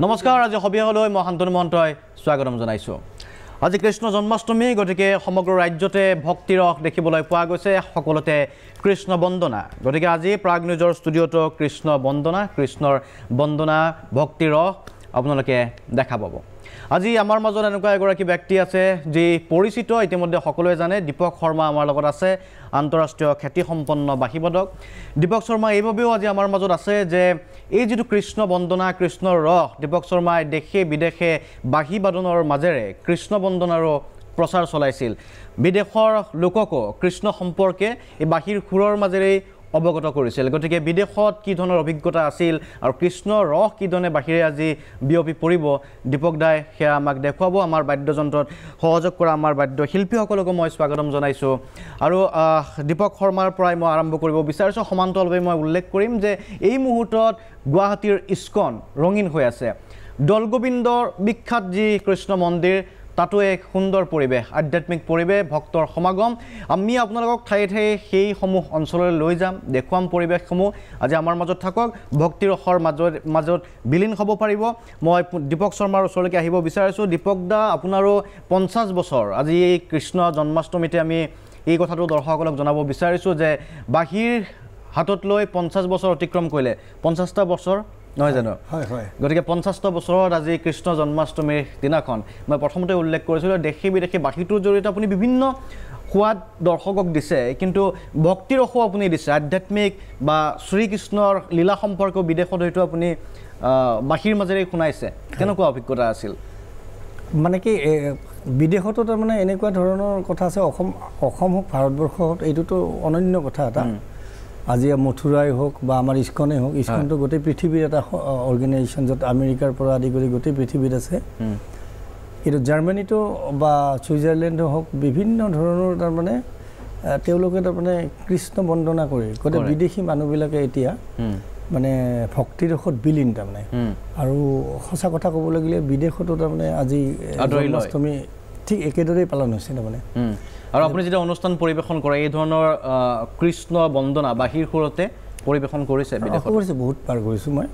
নমস্কাৰ আজি হবিয়ালৈ মই শান্তনু মহন্তই স্বাগতম জনাইছো আজি কৃষ্ণ জন্মাষ্টমী গতিকে সমগ্ৰ ৰাজ্যতে ভক্তি ৰস দেখিবলৈ পোৱা গৈছে সকলোতে কৃষ্ণ বন্দনা গতিকে আজি প্ৰাগ নিউজৰ ষ্টুডিঅটো কৃষ্ণ বন্দনা ভক্তি ৰস আপোনালোকে দেখা পাব আজি আমাৰ মাজত এনেকুৱা এগৰাকী ব্যক্তি আছে যি পৰিচিত ইতিমধ্যে সকলোৱে জানে দীপক শৰ্মা আমাৰ লগত আছে আন্তঃৰাষ্ট্ৰীয় খ্যাতি সম্পন্ন বাঁহীবাদক দীপক শৰ্মা এইভাবেও আজি আমাৰ মাজত আছে যে এই যেটো কৃষ্ণ বন্দনা কৃষ্ণৰ ৰস দীপক শৰ্মাই দেশে বিদেশে বাঁহীবাদনৰ মাজেৰে কৃষ্ণ বন্দনাৰো প্ৰচাৰ চলাইছিল বিদেশৰ লোককো কৃষ্ণ সম্পৰ্কে এই বাঁহীৰ সুৰৰ মাজেৰে অৱগত কৰিছিল গতিকে বিদেশত কি ধৰণৰ অভিজ্ঞতা আছিল আৰু কৃষ্ণ ৰস কি ধৰণে বাহিৰে আজি বিয়পি পৰিব দীপক দাই হেয়া আমাক দেখুৱাব আমাৰ বাদ্যযন্ত্ৰত সহযোগ কৰা আমাৰ বাদ্য শিল্পীসকলকো মই স্বাগতম জনাইছো আৰু দীপক শৰ্মাৰ পৰাই মই আৰম্ভ কৰিব বিচাৰিছো সমান্তৰালভাৱে মই উল্লেখ কৰিম যে এই মুহূৰ্তত গুৱাহাটীৰ ইস্কন ৰঙীন হৈ আছে দলগোবিন্দৰ বিখ্যাত যি কৃষ্ণ মন্দিৰ তাতো এক সুন্দৰ পৰিবেশ আধ্যাত্মিক পৰিবেশ ভক্তৰ সমাগম আমি আপোনালোকক ঠায়ে ঠায়ে সেই সমূহ অঞ্চললৈ লৈ যাম দেখুৱাম পৰিবেশসমূহ আজি আমাৰ মাজত থাকক ভক্তি ৰসৰ মাজত বিলীন হ'ব পাৰিব মই দীপক শৰ্মাৰ ওচৰলৈকে আহিব বিচাৰিছো দীপক দা আপোনাৰো 50 বছৰ আজি এই কৃষ্ণ জন্মাষ্টমীতে আমি এই কথাটো দৰ্শকসকলক জনাব বিচাৰিছো যে বাহিৰ হাতত লৈ 50 বছৰ অতিক্ৰম কৰিলে 50টা বছৰ নহয় জানো হয় হয় গতিকে 50টা বছৰত আজি কৃষ্ণ জন্মাষ্টমীৰ দিনাখন মই প্ৰথমতে উল্লেখ কৰিছিলোঁ দেশে বিদেশে বাঁহীটোৰ জৰিয়তে আপুনি বিভিন্ন সোৱাদ দৰ্শকক দিছে কিন্তু ভক্তি ৰসো আপুনি দিছে আধ্যাত্মিক বা শ্ৰীকৃষ্ণৰ লীলা সম্পৰ্কে বিদেশত হয়তো আপুনি বাঁহীৰ মাজেৰে শুনাইছে কেনেকুৱা অভিজ্ঞতা আছিল মানে কি বিদেশতো তাৰমানে এনেকুৱা ধৰণৰ কথা আছে অসম হওক ভাৰতবৰ্ষত এইটোতো অনন্য কথা এটা আজি মথুৰাই হোক বা আমাৰ ইস্কনে হোক ইস্কনটো গোটেই পৃথিৱীৰ এটা অৰ্গেনাইজেশ্যন য'ত আমেৰিকাৰ পৰা আদি কৰি গোটেই পৃথিৱীত আছে কিন্তু জাৰ্মানীটো বা ছুইজাৰলেণ্ডো হওক বিভিন্ন ধৰণৰ তাৰমানে তেওঁলোকে তাৰমানে কৃষ্ণ বন্দনা কৰি গোটেই বিদেশী মানুহবিলাকে এতিয়া মানে ভক্তিৰসত বিলীন তাৰমানে আৰু সঁচা কথা ক'ব লাগিলে বিদেশতো তাৰমানে আজি জন্মাষ্টমী ঠিক একেদৰেই পালন হৈছে তাৰমানে আৰু আপুনি যেতিয়া অনুষ্ঠান পৰিবেশন কৰে এই ধৰণৰ কৃষ্ণ বন্দনা বাহিৰ সুৰতে পৰিবেশন কৰিছে বিদেশত কৰিছে বহুত পাৰ কৰিছোঁ মই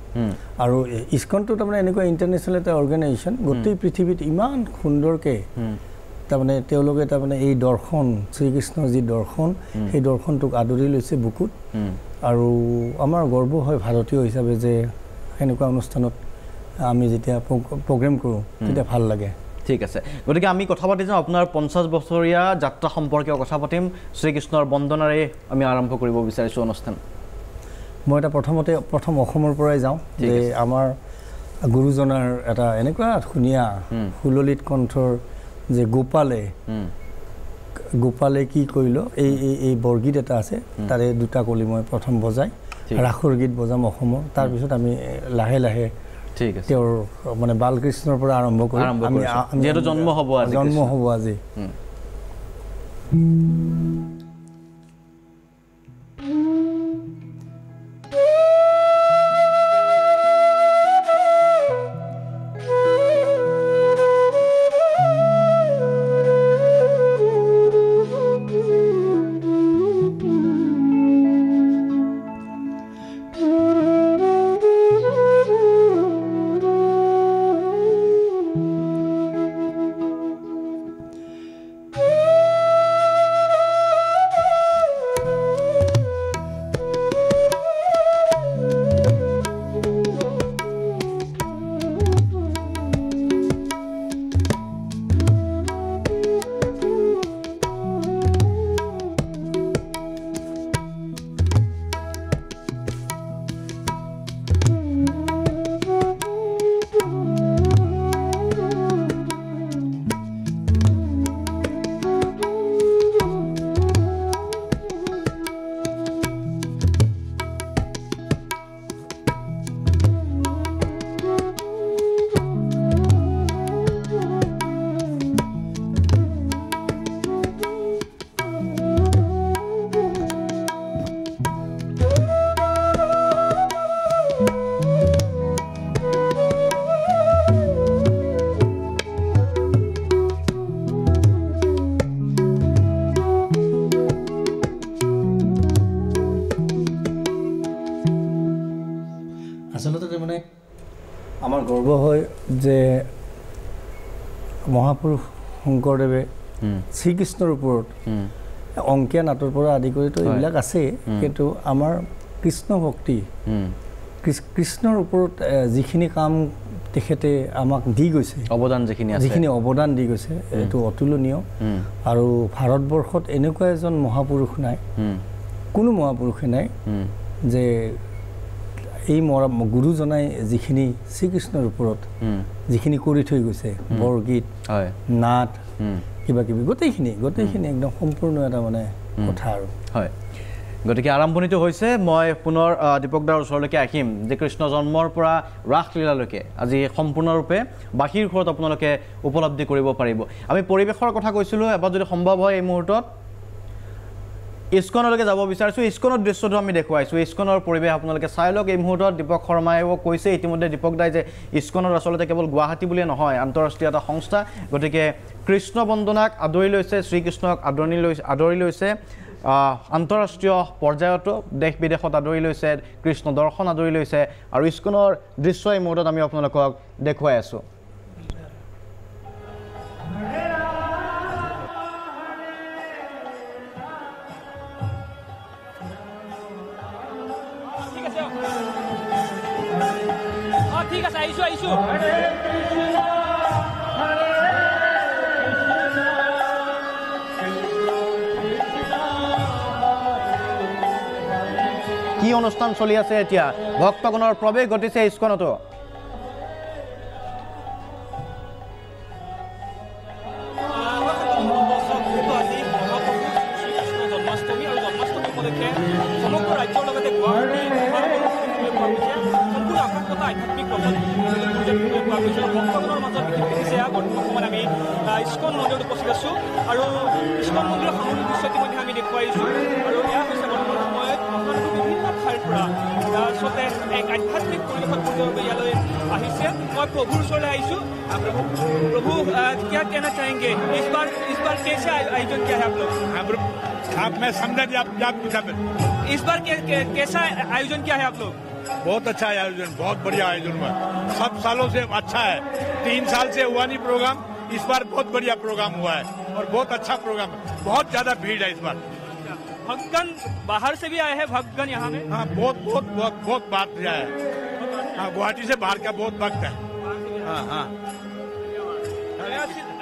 আৰু ইস্কনটো তাৰমানে এনেকুৱা ইণ্টাৰনেশ্যনেল এটা অৰ্গেনাইজেশ্যন গোটেই পৃথিৱীত ইমান সুন্দৰকৈ তাৰমানে তেওঁলোকে তাৰমানে এই দৰ্শন শ্ৰীকৃষ্ণৰ যি দৰ্শন সেই দৰ্শনটোক আদৰি লৈছে বুকুত আৰু আমাৰ গৰ্ব হয় ভাৰতীয় হিচাপে যে এনেকুৱা অনুষ্ঠানত আমি যেতিয়া প্ৰগ্ৰেম কৰোঁ তেতিয়া ভাল লাগে ঠিক আছে গতিকে আমি কথা পাতি যাওঁ আপোনাৰ 50 বছৰীয়া যাত্ৰা সম্পৰ্কে কথা পাতিম শ্ৰীকৃষ্ণৰ বন্দনাৰে আমি আৰম্ভ কৰিব বিচাৰিছোঁ অনুষ্ঠান মই এটা প্ৰথম অসমৰ পৰাই যাওঁ যে আমাৰ গুৰুজনাৰ এটা এনেকুৱা ধুনীয়া সুললিত কণ্ঠৰ যে গোপালে কি কৰিলো এই বৰগীত এটা আছে তাৰে দুটা কলি মই প্ৰথম বজাই ৰাসৰ গীত বজাম অসমৰ তাৰপিছত আমি লাহে লাহে ঠিক আছে তেওঁৰ মানে বালকৃষ্ণৰ পৰা আৰম্ভ কৰিম আমি যেটো জন্ম হ'ব আজি গৰ্ব হয় যে মহাপুৰুষ শংকৰদেৱে শ্ৰীকৃষ্ণৰ ওপৰত অংকীয়া নাটৰ পৰা আদি কৰিতো এইবিলাক আছে, কিন্তু আমাৰ কৃষ্ণ ভক্তি কৃষ্ণৰ ওপৰত যিখিনি কাম তেখেতে আমাক দি গৈছে, যিখিনি অৱদান দি গৈছে, এইটো অতুলনীয়। আৰু ভাৰতবৰ্ষত এনেকুৱা এজন মহাপুৰুষ নাই, কোনো মহাপুৰুষে নাই যে এই গুৰুজনাই যিখিনি শ্ৰীকৃষ্ণৰ ওপৰত যিখিনি কৰি থৈ গৈছে, বৰগীত, নাট, কিবা কিবি গোটেইখিনি একদম সম্পূৰ্ণ এটা মানে কথা আৰু। হয়, গতিকে আৰম্ভণিটো হৈছে। মই পুনৰ দীপক দাৰ ওচৰলৈকে আহিম যে কৃষ্ণ জন্মৰ পৰা ৰাসলীলালৈকে আজি সম্পূৰ্ণৰূপে বাঁহীৰ ঘৰত আপোনালোকে উপলব্ধি কৰিব পাৰিব। আমি পৰিৱেশৰ কথা কৈছিলোঁ, এবাৰ যদি সম্ভৱ হয় এই মুহূৰ্তত ইস্কনলৈকে যাব বিচাৰিছোঁ। ইস্কনৰ দৃশ্যটো আমি দেখুৱাইছোঁ, ইস্কনৰ পৰিৱেশ আপোনালোকে চাই লওক। এই মুহূৰ্তত দীপক শৰ্মায়ো কৈছে ইতিমধ্যে দীপক দাই যে ইস্কনত আচলতে কেৱল গুৱাহাটী বুলিয়ে নহয়, আন্তঃৰাষ্ট্ৰীয় এটা সংস্থা। গতিকে কৃষ্ণ বন্দনাক আদৰি লৈছে, শ্ৰীকৃষ্ণক আদৰি লৈছে আন্তঃৰাষ্ট্ৰীয় পৰ্যায়তো, দেশ বিদেশত আদৰি লৈছে, কৃষ্ণ দৰ্শন আদৰি লৈছে। আৰু ইস্কনৰ দৃশ্য এই মুহূৰ্তত আমি আপোনালোকক দেখুৱাই আছোঁ। ঠিক আছে, আহিছোঁ। কি অনুষ্ঠান চলি আছে এতিয়া? ভক্তগণৰ প্ৰৱেশ ঘটিছে ইস্কনতো। জন্মাষ্টমী আৰু জন্মাষ্টমী উপলক্ষে সমগ্ৰ ৰাজ্যৰ লগতে গুৱাহাটী সম্পূৰ্ণ আকাশগত আধ্যাত্মিক ৰথত পোৱা গৈছে। ভক্তগণৰ মাজত বিশেষ বৰ্তমান সময়ত আমি ইস্কন মন্দিৰত উপস্থিত আছোঁ আৰু ইস্কন মন্দিৰৰ সামগ্ৰিক দৃশ্য ইতিমধ্যে আমি দেখুৱাইছোঁ। আৰু এয়া হৈছে বৰ্তমান সময়ত আপোনালোকে বিভিন্ন ঠাইৰ পৰা আচলতে এক আধ্যাত্মিক পৰিৱেশত পৰ্যন্ত ইয়ালৈ আহিছে। মই প্ৰভুৰ ওচৰলৈ আহিছোঁ। প্ৰভু क्या कहना चाहेंगे इस बार कैसे आयोजन किया है आप लोग? आप मैं समझा जी आप पूछा मेरे। इस बार कैसा आयोजन किया है आप लोग? बहुत अच्छा है आयोजन, बहुत बढ़िया आयोजन हुआ, सब सालों से अच्छा है। 3 साल से हुआ नहीं प्रोग्राम, इस बार बहुत बढ़िया प्रोग्राम हुआ है और बहुत अच्छा प्रोग्राम है। बहुत ज्यादा भीड़ है इस बार। भक्तगण बाहर से भी आए हैं, भक्तगण यहाँ में? हाँ, बहुत बात है। हाँ, गुवाहाटी से बाहर का बहुत भक्त है। हाँ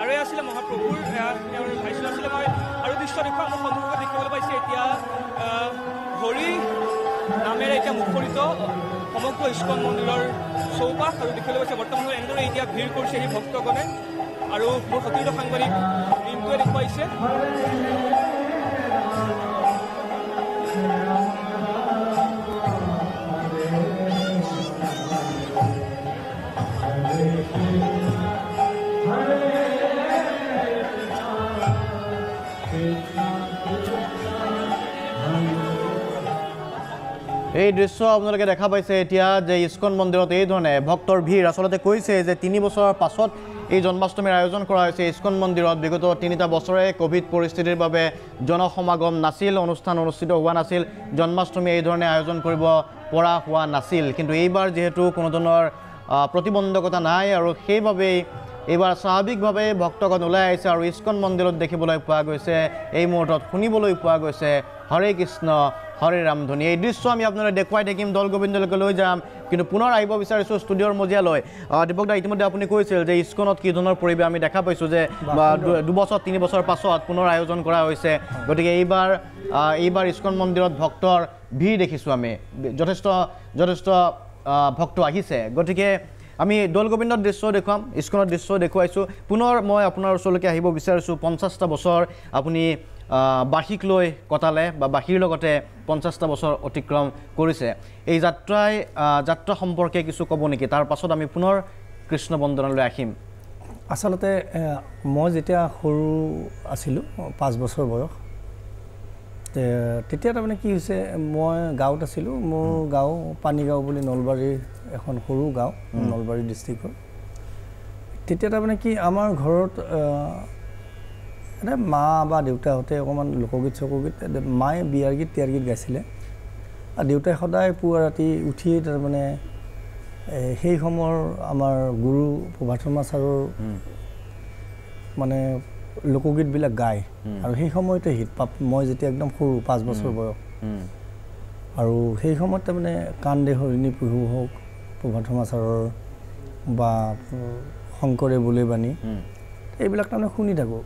আৰু আছিলে মহাপ্ৰভুৰ ভাইচোন আছিলে। মই আৰু দৃশ্য দেখুৱাই মোৰ সন্মুখত দেখিবলৈ পাইছে এতিয়া হৰি নামেৰে এতিয়া মুখৰিত সমগ্ৰ ইস্কন মন্দিৰৰ চৌপাশ। আৰু দেখিবলৈ পাইছে বৰ্তমান এনেদৰে এতিয়া ভিৰ কৰিছে সেই ভক্তগণে। আৰু মোৰ সতীৰ্থ সাংবাদিক ৰিম্পুৱে দেখুৱাইছে এই দৃশ্য আপোনালোকে দেখা পাইছে এতিয়া যে ইস্কন মন্দিৰত এই ধৰণে ভক্তৰ ভিৰ। আচলতে কৈছে যে 3 বছৰৰ পাছত এই জন্মাষ্টমীৰ আয়োজন কৰা হৈছে ইস্কন মন্দিৰত। বিগত 3টা বছৰে কোভিড পৰিস্থিতিৰ বাবে জনসমাগম নাছিল, অনুষ্ঠান অনুষ্ঠিত হোৱা নাছিল, জন্মাষ্টমী এই ধৰণে আয়োজন কৰিব পৰা হোৱা নাছিল। কিন্তু এইবাৰ যিহেতু কোনো ধৰণৰ প্ৰতিবন্ধকতা নাই আৰু সেইবাবেই এইবাৰ স্বাভাৱিকভাৱে ভক্তগণ ওলাই আহিছে আৰু ইস্কন মন্দিৰত দেখিবলৈ পোৱা গৈছে, এই মুহূৰ্তত শুনিবলৈ পোৱা গৈছে হৰে কৃষ্ণ হৰে ৰাম ধ্বনি। এই দৃশ্য আমি আপোনালোকে দেখুৱাই থাকিম, দৌল গোবিন্দলৈকে লৈ যাম। কিন্তু পুনৰ আহিব বিচাৰিছোঁ ষ্টুডিঅ'ৰ মজিয়ালৈ। দীপক দা, ইতিমধ্যে আপুনি কৈছিল যে ইস্কনত কি ধৰণৰ পৰিৱেশ আমি দেখা পাইছোঁ যে 2 বছৰ 3 বছৰ পাছত পুনৰ আয়োজন কৰা হৈছে। গতিকে এইবাৰ ইস্কন মন্দিৰত ভক্তৰ ভিৰ দেখিছোঁ আমি, যথেষ্ট ভক্ত আহিছে। গতিকে আমি দৌল গোবিন্দৰ দৃশ্য দেখুৱাম, ইস্কনৰ দৃশ্য দেখুৱাইছোঁ। পুনৰ মই আপোনাৰ ওচৰলৈকে আহিব বিচাৰিছোঁ। 50টা বছৰ আপুনি বাৰ্ষিক লৈ কটালে বা বাৰ্ষিৰ লগতে 50টা বছৰ অতিক্ৰম কৰিছে। এই যাত্ৰা সম্পৰ্কে কিছু ক'ব নেকি? তাৰ পাছত আমি পুনৰ কৃষ্ণ বন্দনালৈ আহিম। আচলতে মই যেতিয়া সৰু আছিলোঁ, 5 বছৰ বয়স, তেতিয়া তাৰমানে কি হৈছে, মই গাঁৱত আছিলোঁ। মোৰ গাঁও পানীগাঁও বুলি নলবাৰীৰ এখন সৰু গাঁও, নলবাৰী ডিষ্ট্ৰিক্টৰ। তেতিয়া তাৰমানে কি আমাৰ ঘৰত মা বা দেউতাহঁতে অকণমান লোকগীত মায়ে বিয়াৰ গীত তিয়াৰ গীত গাইছিলে। আৰু দেউতাই সদায় পুৱা ৰাতি উঠিয়েই তাৰমানে সেই সময়ৰ আমাৰ গুৰু প্ৰভাত শৰ্মা ছাৰৰ মানে লোকগীতবিলাক গায় আৰু সেই সময়তে হিট পাপ মই যেতিয়া একদম সৰু 5 বছৰ বয়স আৰু সেই সময়ত তাৰমানে কান্দে হৰিণী পহু হওক প্ৰভাত শৰ্মা ছাৰৰ বা শংকৰে বোলে বাণী এইবিলাক তাৰমানে শুনি থাকোঁ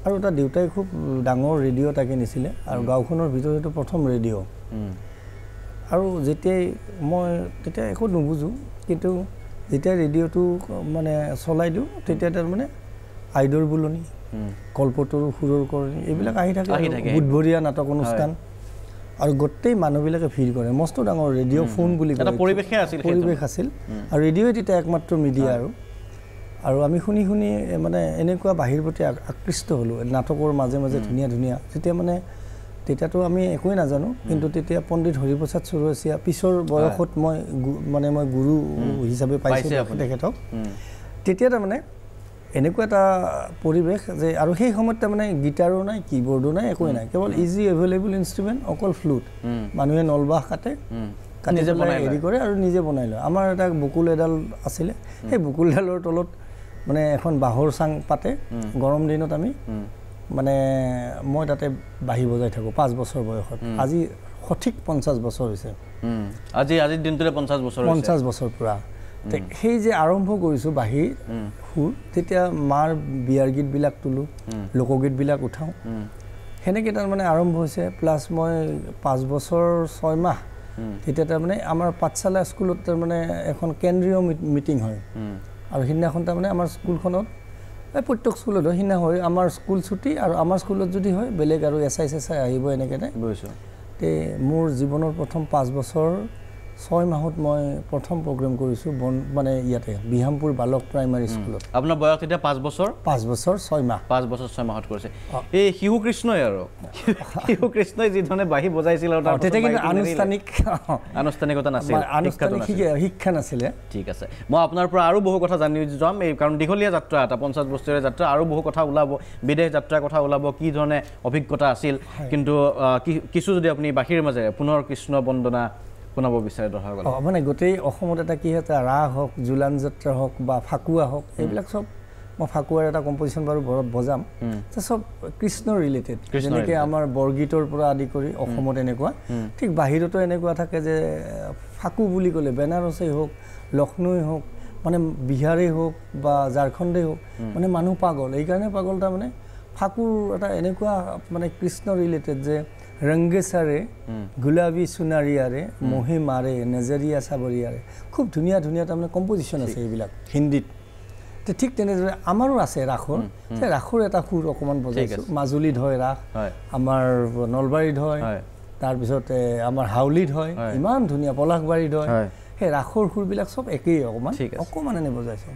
আৰু এটা দেউতাই খুব ডাঙৰ ৰেডিঅ' তাকে নিছিলে আৰু গাঁওখনৰ ভিতৰতে প্ৰথম ৰেডিঅ' আৰু যেতিয়াই মই তেতিয়া একো নুবুজোঁ কিন্তু যেতিয়া ৰেডিঅ'টো মানে চলাই দিওঁ তেতিয়া তাৰমানে আইদৰ বুলনি কল্পতৰু সুৰৰ কৰণী এইবিলাক আহি থাকে বুধবৰীয়া নাটক অনুষ্ঠান আৰু গোটেই মানুহবিলাকে ভিৰ কৰে মস্ত ডাঙৰ ৰেডিঅ' ফোন বুলি পৰিৱেশ আছিল আৰু ৰেডিঅ'ই তেতিয়া একমাত্ৰ মিডিয়া আৰু আমি শুনি শুনি মানে এনেকুৱা বাহিৰ প্ৰতি আকৃষ্ট হ'লোঁ নাটকৰ মাজে মাজে ধুনীয়া ধুনীয়া যেতিয়া মানে তেতিয়াতো আমি একোৱেই নাজানো কিন্তু তেতিয়া পণ্ডিত হৰিপ্ৰসাদ চৌৰচীয়া পিছৰ বয়সত মই গুৰু হিচাপে পাইছোঁ তেখেতক তেতিয়া তাৰমানে এনেকুৱা এটা পৰিৱেশ যে আৰু সেই সময়ত তাৰমানে গীটাৰো নাই কীবৰ্ডো নাই একোৱেই নাই কেৱল ইজি এভেইলেবল ইনষ্ট্ৰুমেণ্ট অকল ফ্লুট মানুহে নলবাহ কাটি পেলাই হেৰি কৰে আৰু নিজে বনাই লয় আমাৰ এটা বকুল এডাল আছিলে সেই বকুলডালৰ তলত মানে এখন বাঁহৰ চাং পাতে গৰম দিনত আমি মানে মই তাতে বাঁহী বজাই থাকোঁ 5 বছৰ বয়সত আজি সঠিক 50 বছৰ হৈছে আজিৰ দিনটোতে 50 বছৰ পূৰা সেই যে আৰম্ভ কৰিছোঁ বাঁহীৰ সুৰ তেতিয়া মাৰ বিয়াৰ গীতবিলাক তোলোঁ লোকগীতবিলাক উঠাওঁ সেনেকৈ তাৰমানে আৰম্ভ হৈছে প্লাছ মই 5 বছৰ 6 মাহ তেতিয়া তাৰমানে আমাৰ পাঠশালা স্কুলত তাৰমানে এখন কেন্দ্ৰীয় মিটিং হয় আৰু সিদিনাখন তাৰমানে আমাৰ স্কুলখনত প্ৰত্যেক স্কুলত হয় সিদিনা হয় আমাৰ স্কুল ছুটি আৰু আমাৰ স্কুলত যদি হয় বেলেগ আৰু এছআই আহিব এনেকৈ নাই তে মোৰ জীৱনৰ প্ৰথম 5 বছৰ 6 মাহত মই প্ৰথম প্ৰগ্ৰেম কৰিছোঁ মানে ইয়াতে বিহামপুৰ বালক প্ৰাইমাৰী স্কুলত আপোনাৰ বয়স এতিয়া 5 বছৰ 6 মাহ 5 বছৰ 6 মাহত কৰিছে এই শিশু কৃষ্ণই আৰু শিশু কৃষ্ণই যি ধৰণে বাঁহী বজাইছিল আৰু তেতিয়া কিন্তু আনুষ্ঠানিকতা নাছিল শিক্ষা নাছিলে ঠিক আছে মই আপোনাৰ পৰা আৰু বহু কথা জানি যাম এই কাৰণ দীঘলীয়া যাত্ৰা এটা 50 বছৰীয়া যাত্ৰা আৰু বহু কথা ওলাব বিদেশ যাত্ৰাৰ কথা ওলাব কি ধৰণে অভিজ্ঞতা আছিল কিন্তু কিছু যদি আপুনি বাঁহীৰ মাজেৰে পুনৰ কৃষ্ণ বন্দনা শুনাব বিচাৰে দৰ্শকসকলক মানে গোটেই অসমত এটা কি এটা ৰাস হওক জোলান যাত্ৰা হওক বা ফাকুৱা হওক এইবিলাক চব মই ফাকুৱাৰ এটা কম্পজিশ্যন বাৰু ঘৰত বজাম চব কৃষ্ণ ৰিলেটেড যেনেকৈ আমাৰ বৰগীতৰ পৰা আদি কৰি অসমত এনেকুৱা ঠিক বাহিৰতো এনেকুৱা থাকে যে ফাকু বুলি ক'লে বেনাৰসেই হওক লক্ষ্ণৌই হওক মানে বিহাৰেই হওক বা ঝাৰখণ্ডেই হওক মানে মানুহ পাগল এইকাৰণে পাগল তাৰমানে ফাকুৰ এটা এনেকুৱা মানে কৃষ্ণ ৰিলেটেড যে ৰংগে চাৰে গুলাবী সোণাৰিয়াৰে মহে মাৰে নজৰিয়া চাবৰিয়াৰে খুব ধুনীয়া ধুনীয়া তাৰমানে কম্পজিশ্যন আছে এইবিলাক হিন্দীত ঠিক তেনেদৰে আমাৰো আছে ৰাসৰ ৰাসৰ এটা সুৰ অকণমান বজাইছোঁ মাজুলীত হয় ৰাস আমাৰ নলবাৰীত হয় তাৰপিছতে আমাৰ হাউলিত হয় ইমান ধুনীয়া পলাশবাৰীত হয় সেই ৰাসৰ সুৰবিলাক চব একেই অকণমান এনে বজাইছোঁ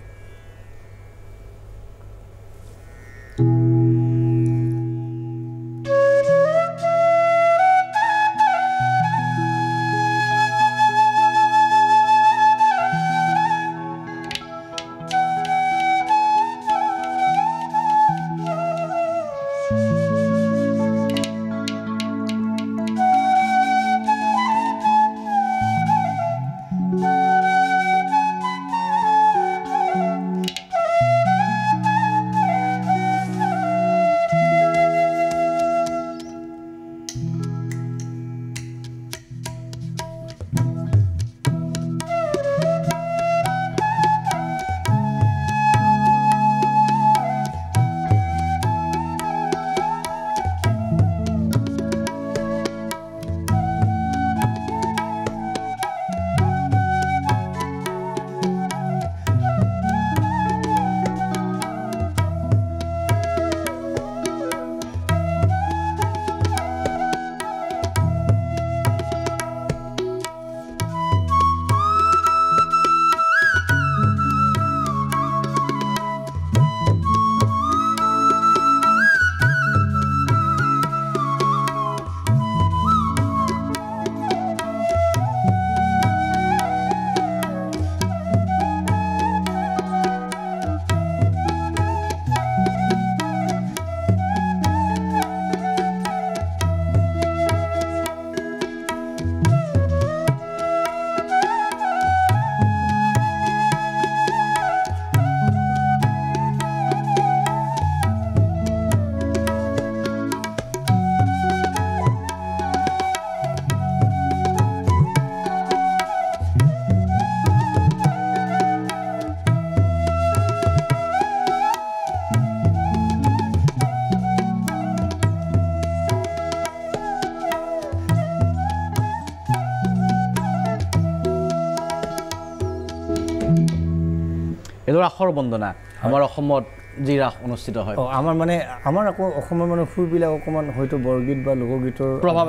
এইদৰে আখৰ বন্দনা আমাৰ অসমত যি ৰাস অনুষ্ঠিত হয় আমাৰ মানে আমাৰ আকৌ অসমৰ মানে সুৰবিলাক অকণমান হয়তো বৰগীত বা লোকগীতৰ প্ৰভাৱ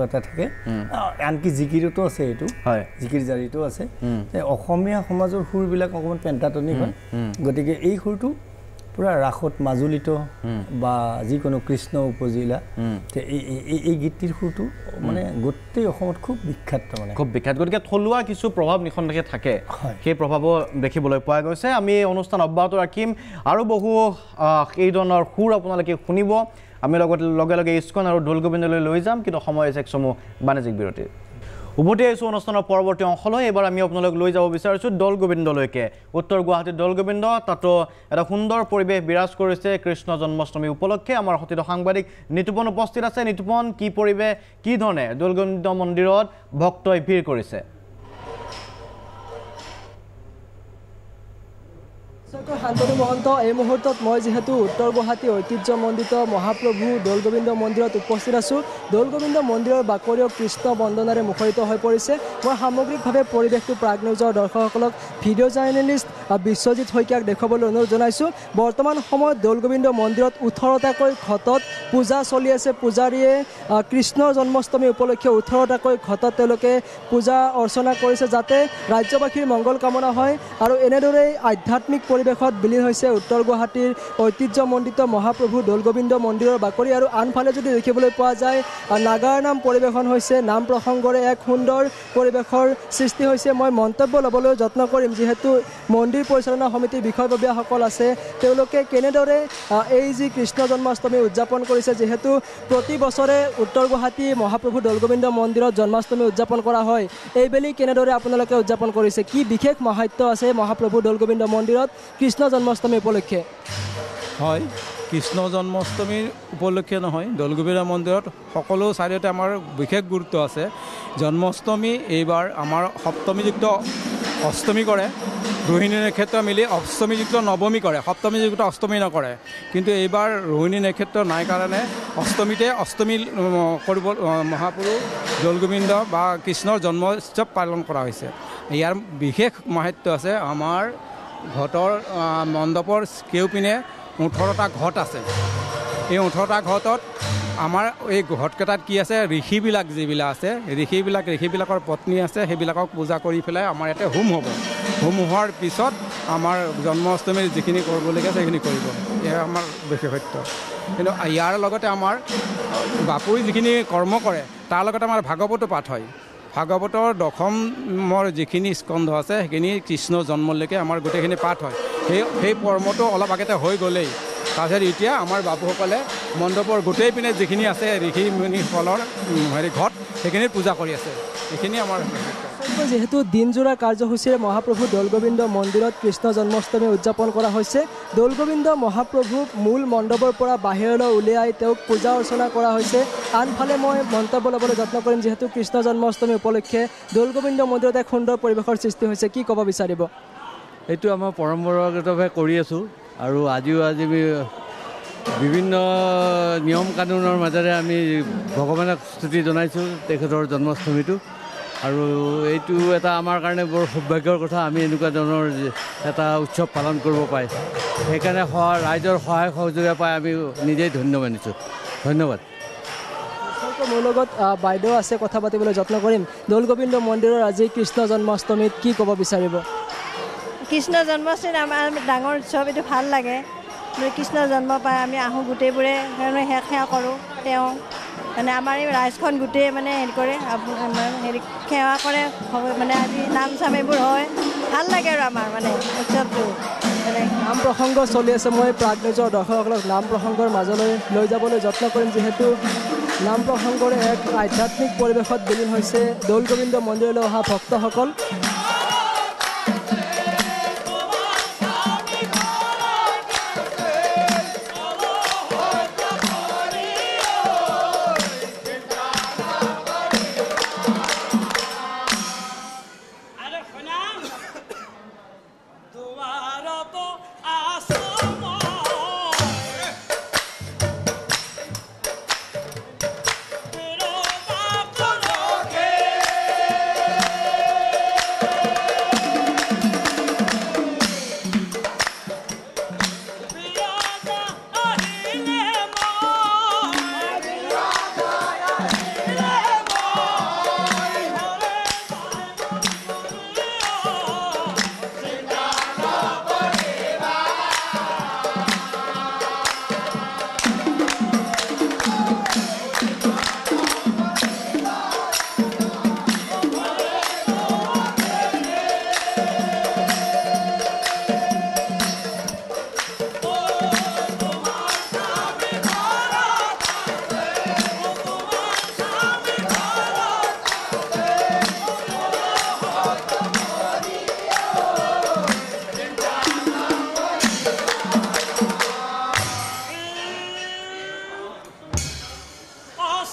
এটা থাকে আনকি জিকিৰতো আছে এইটো হয় জিকিৰ জাৰিতো আছে অসমীয়া সমাজৰ সুৰবিলাক অকণমান পেণ্টাটনিক হয় গতিকে এই সুৰটো পুৰা ৰাসত মাজুলীত বা যিকোনো কৃষ্ণ উপজিলা এই গীতটিৰ সুৰটো মানে গোটেই অসমত খুব বিখ্যাত মানে খুব বিখ্যাত গতিকে থলুৱা কিছু প্ৰভাৱ নিখনকে থাকে সেই প্ৰভাৱো দেখিবলৈ পোৱা গৈছে আমি অনুষ্ঠান অব্যাহত ৰাখিম আৰু বহু এই ধৰণৰ সুৰ আপোনালোকে শুনিব আমি লগে লগে ইস্কন আৰু ঢোল গোবিন্দলৈ লৈ যাম কিন্তু সময় আছে একসমুহ বাণিজ্যিক বিৰতিৰ উভতি আহিছোঁ অনুষ্ঠানৰ পৰৱৰ্তী অংশলৈ এবাৰ আমি আপোনালোক লৈ যাব বিচাৰিছোঁ দৌল গোবিন্দলৈকে উত্তৰ গুৱাহাটীৰ দৌল গোবিন্দ তাতো এটা সুন্দৰ পৰিৱেশ বিৰাজ কৰিছে কৃষ্ণ জন্মাষ্টমী উপলক্ষে আমাৰ সতীৰ্থ সাংবাদিক নিতুপন উপস্থিত আছে নিতুপন কি পৰিৱেশ কি ধৰণে দৌল গোবিন্দ মন্দিৰত ভক্তই ভিৰ কৰিছে শান্তনু মহন্ত এই মুহূৰ্তত মই যেহেতু উত্তৰ গুৱাহাটী ঐতিহ্যমণ্ডিত মহাপ্ৰভু দৌল গোবিন্দ মন্দিৰত উপস্থিত আছোঁ দৌল গোবিন্দ মন্দিৰৰ বাকৰিও কৃষ্ণ বন্দনাৰে মুখৰিত হৈ পৰিছে মই সামগ্ৰিকভাৱে পৰিৱেশটো প্ৰাগ নিউজৰ দৰ্শকসকলক ভিডিঅ' জাৰ্নেলিষ্ট বিশ্বজিৎ শইকীয়াক দেখুৱাবলৈ অনুৰোধ জনাইছোঁ বৰ্তমান সময়ত দৌল গোবিন্দ মন্দিৰত 18টাকৈ ঘটত পূজা চলি আছে পূজাৰীয়ে কৃষ্ণৰ জন্মাষ্টমী উপলক্ষে 18টাকৈ ঘটত তেওঁলোকে পূজা অৰ্চনা কৰিছে যাতে ৰাজ্যবাসীৰ মংগল কামনা হয় আৰু এনেদৰেই আধ্যাত্মিক পৰিৱেশত বিলীন হৈছে উত্তৰ গুৱাহাটীৰ ঐতিহ্যমণ্ডিত মহাপ্ৰভু দৌল গোবিন্দ মন্দিৰৰ বাকৰি আৰু আনফালে যদি দেখিবলৈ পোৱা যায় নাগাৰ নাম পৰিৱেশন হৈছে নাম প্ৰসংগৰে এক সুন্দৰ পৰিৱেশৰ সৃষ্টি হৈছে মই মন্তব্য ল'বলৈ যত্ন কৰিম যিহেতু মন্দিৰ পৰিচালনা সমিতিৰ বিষয়ববীয়াসকল আছে তেওঁলোকে কেনেদৰে এই যি কৃষ্ণ জন্মাষ্টমী উদযাপন কৰিছে যিহেতু প্ৰতি বছৰে উত্তৰ গুৱাহাটী মহাপ্ৰভু দৌল গোবিন্দ মন্দিৰত জন্মাষ্টমী উদযাপন কৰা হয় এইবেলি কেনেদৰে আপোনালোকে উদযাপন কৰিছে কি বিশেষ মাহাত্য আছে মহাপ্ৰভু দৌল গোবিন্দ মন্দিৰত কৃষ্ণ জন্মাষ্টমী উপলক্ষে হয় কৃষ্ণ জন্মাষ্টমীৰ উপলক্ষে নহয় দৌল গোবিন্দ মন্দিৰত সকলো চাৰিওতে আমাৰ বিশেষ গুৰুত্ব আছে জন্মাষ্টমী এইবাৰ আমাৰ সপ্তমীযুক্ত অষ্টমী কৰে ৰোহিণী নক্ষত্ৰ মিলি অষ্টমীযুক্ত নৱমী কৰে সপ্তমীযুক্ত অষ্টমী নকৰে কিন্তু এইবাৰ ৰোহিণী নক্ষত্ৰ নাই কাৰণে অষ্টমীতে অষ্টমী কৰিব মহাপুৰুষ দৌল গোবিন্দ বা কৃষ্ণৰ জন্ম উৎসৱ পালন কৰা হৈছে ইয়াৰ বিশেষ মাহাত্য আছে আমাৰ ঘটৰ মণ্ডপৰ কেউপিনে 18টা ঘট আছে এই 18টা ঘটত আমাৰ এই ঘটকেইটাত কি আছে ঋষিবিলাক যিবিলাক আছে ঋষিবিলাকৰ পত্নী আছে সেইবিলাকক পূজা কৰি পেলাই আমাৰ ইয়াতে হোম হ'ব হোম হোৱাৰ পিছত আমাৰ জন্মাষ্টমীৰ যিখিনি কৰিবলগীয়া আছে সেইখিনি কৰিব এয়া আমাৰ বিশেষত্ব কিন্তু ইয়াৰ লগতে আমাৰ বাপুৰি যিখিনি কৰ্ম কৰে তাৰ লগতে আমাৰ ভাগৱতো পাঠ হয় ভাগৱতৰ দশমৰ যিখিনি স্কন্ধ আছে সেইখিনি কৃষ্ণ জন্মলৈকে আমাৰ গোটেইখিনি পাঠ হয় সেই কৰ্মটো অলপ আগতে হৈ গ'লেই তাৰপিছত এতিয়া আমাৰ বাপুসকলে মণ্ডপৰ গোটেই পিনে যিখিনি আছে ঋষি মুনিসকলৰ ঘট সেইখিনিত পূজা কৰি আছে এইখিনি আমাৰ যেহেতু দিনজোৰা কাৰ্যসূচীৰে মহাপ্ৰভু দৌল গোবিন্দ মন্দিৰত কৃষ্ণ জন্মাষ্টমী উদযাপন কৰা হৈছে দৌল গোবিন্দ মহাপ্ৰভুক মূল মণ্ডপৰ পৰা বাহিৰলৈ উলিয়াই তেওঁক পূজা অৰ্চনা কৰা হৈছে আনফালে মই মন্তব্য ল'বলৈ যত্ন কৰিম যিহেতু কৃষ্ণ জন্মাষ্টমী উপলক্ষে দৌল গোবিন্দ মন্দিৰত এক সুন্দৰ পৰিৱেশৰ সৃষ্টি হৈছে কি ক'ব বিচাৰিব এইটো আমাৰ পৰম্পৰাগতভাৱে কৰি আছোঁ আৰু আজি বিভিন্ন নিয়ম কানুনৰ মাজেৰে আমি ভগৱানক স্তুতি জনাইছোঁ তেখেতৰ জন্মাষ্টমীটো আৰু এইটো এটা আমাৰ কাৰণে বৰ সৌভাগ্যৰ কথা আমি এনেকুৱা ধৰণৰ এটা উৎসৱ পালন কৰিব পাই সেইকাৰণে ৰাইজৰ সহায় সহযোগিতা পাই আমি নিজেই ধন্য মানিছোঁ ধন্যবাদ মোৰ লগত বাইদেউ আছে কথা পাতিবলৈ যত্ন কৰিম দৌল গোবিন্দ মন্দিৰৰ আজি কৃষ্ণ জন্মাষ্টমীত কি ক'ব বিচাৰিব কৃষ্ণ জন্মাষ্টমী আমাৰ ডাঙৰ উৎসৱ এইটো ভাল লাগে কৃষ্ণ জন্ম পাই আমি আহোঁ গোটেইবোৰে সেৱা কৰোঁ তেওঁ মানে আমাৰ এই ৰাইজখন গোটেই মানে হেৰি কৰে সেৱা কৰে মানে আজি নাম চাম এইবোৰ হয় ভাল লাগে আৰু আমাৰ মানে উৎসৱটো নাম প্ৰসংগ চলি আছে মই প্ৰাগ নিউজৰ দৰ্শকসকলক নাম প্ৰসংগৰ মাজলৈ লৈ যাবলৈ যত্ন কৰিম যিহেতু নাম প্ৰসংগৰে এক আধ্যাত্মিক পৰিৱেশত বিলীন হৈছে দৌল গোবিন্দ মন্দিৰলৈ অহা ভক্তসকল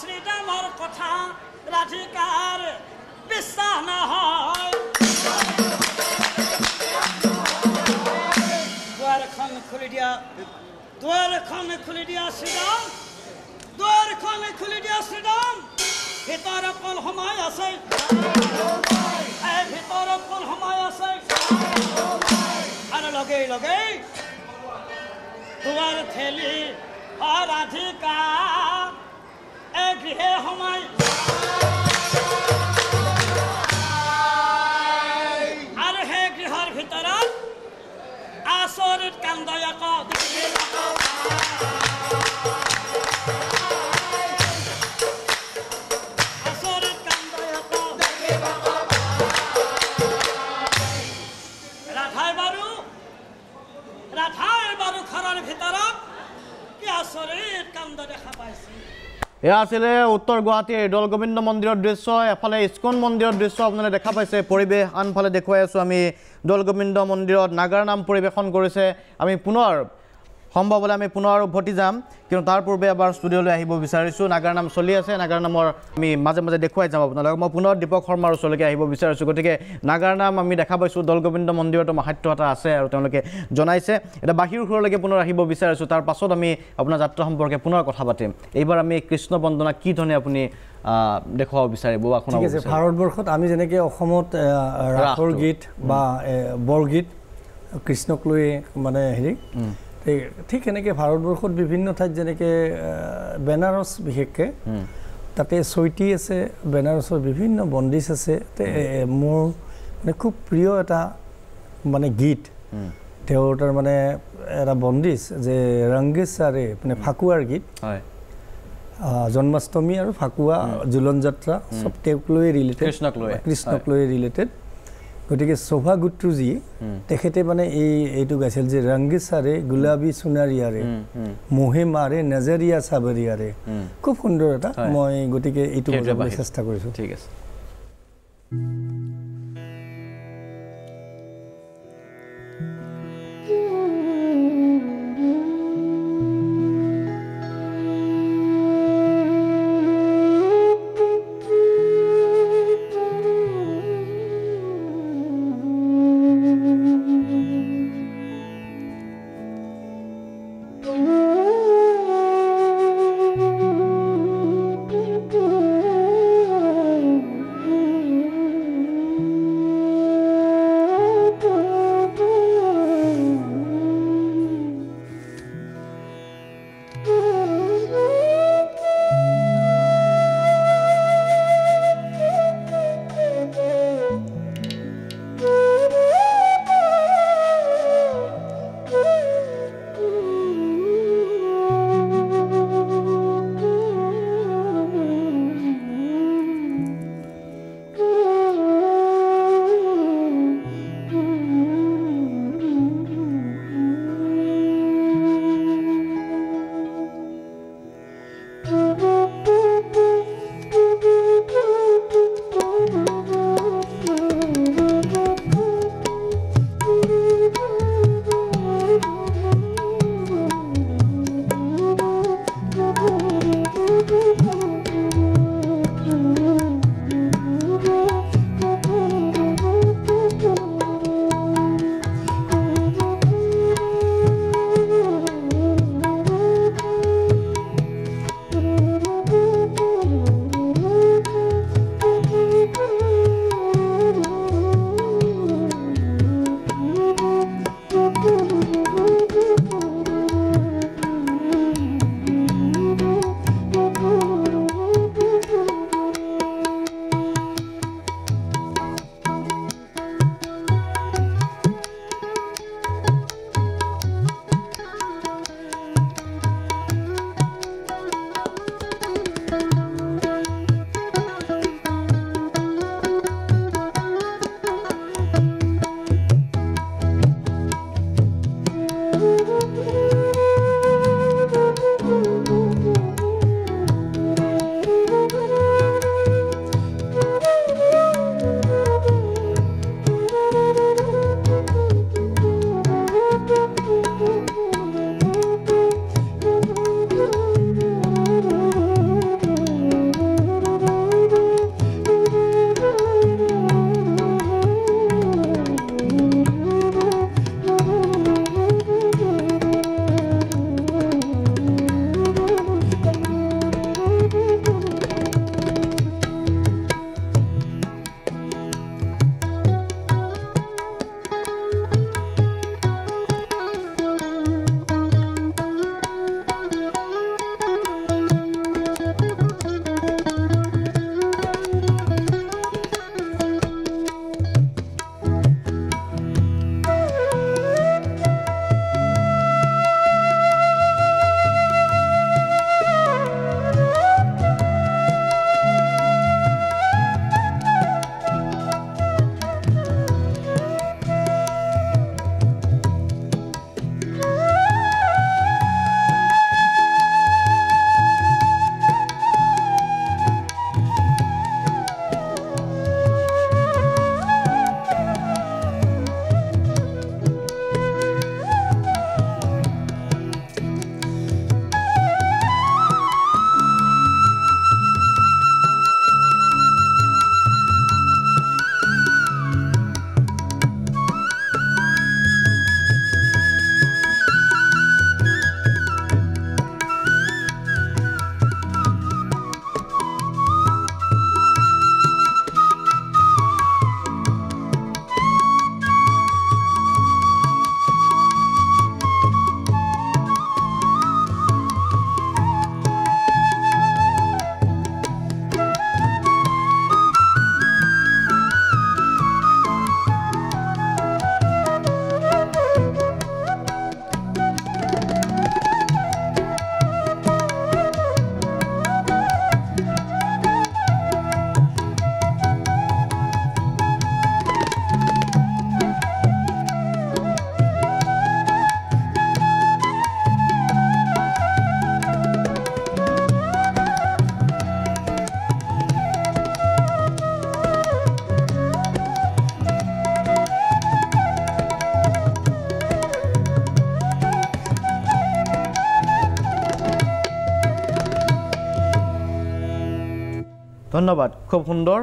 শ্ৰীৰামৰ কথা ৰাধিকাৰ বিশ্বাস নহয় দুৱাৰখন খুলি দিয়া শ্ৰীৰাম দুৱাৰখন খুলি দিয়া শ্ৰীৰাম ভিতৰত কোন সময় আছে ভিতৰত কোন সময় আছে আৰু লগে লগে দুৱাৰ ঠেলি ৰাধিকা গৃহে সোমাই আৰু সেই গৃহৰ ভিতৰত আচৰিত কান্দয়ক এয়া আছিলে উত্তৰ গুৱাহাটীৰ দৌলগোবিন্দ মন্দিৰৰ দৃশ্য এফালে ইস্কন মন্দিৰৰ দৃশ্য আপোনালোকে দেখা পাইছে পৰিৱেশ আনফালে দেখুৱাই আছোঁ আমি দৌলগোবিন্দ মন্দিৰত নাগাৰ নাম পৰিৱেশন কৰিছে আমি পুনৰ সম্ভৱ হ'লে আমি পুনৰ উভতি যাম কিন্তু তাৰ পূৰ্বে এবাৰ ষ্টুডিঅ'লৈ আহিব বিচাৰিছোঁ নাগাৰ নাম চলি আছে নাগাৰ নামৰ আমি মাজে মাজে দেখুৱাই যাম আপোনালোকক মই পুনৰ দীপক শৰ্মাৰ ওচৰলৈকে আহিব বিচাৰিছোঁ গতিকে নাগাৰ নাম আমি দেখা পাইছোঁ দৌলগোবিন্দ মন্দিৰতো মাহাত্ম্য এটা আছে আৰু তেওঁলোকে জনাইছে এটা বাহিৰ ঘৰলৈকে পুনৰ আহিব বিচাৰিছোঁ তাৰ পাছত আমি আপোনাৰ যাত্ৰা সম্পৰ্কে পুনৰ কথা পাতিম এইবাৰ আমি কৃষ্ণ বন্দনা কি ধৰণে আপুনি দেখুৱাব বিচাৰিব ঠিক আছে ভাৰতবৰ্ষত আমি যেনেকৈ অসমত ৰাসৰ গীত বা বৰগীত কৃষ্ণক লৈ মানে হেৰি ঠিক এনেকৈ ভাৰতবৰ্ষত বিভিন্ন ঠাইত যেনেকৈ বেনাৰস বিশেষকৈ তাতে চৈতী আছে বেনাৰসৰ বিভিন্ন বন্দিছ আছে মোৰ মানে খুব প্ৰিয় এটা মানে গীত তেওঁৰ তাৰ মানে এটা বন্দিছ যে ৰংগেশাৰে মানে ফাকুৱাৰ গীত জন্মাষ্টমী আৰু ফাকুৱা জুলন যাত্ৰা চব তেওঁক লৈ ৰিলেটেড কৃষ্ণক লৈ ৰিলেটেড গতিকে শোভা গুট্টুজি তেখেতে মানে এইটো গাইছিল যে ৰংগেশাৰে গুলাবী সোণাৰিয়াৰে মোহে মাৰে নজৰিয়া চাবৰিয়াৰে খুব সুন্দৰ এটা মই গতিকে এইটো বজাবলৈ চেষ্টা কৰিছোঁ ঠিক আছে ধন্যবাদ, খুব সুন্দৰ।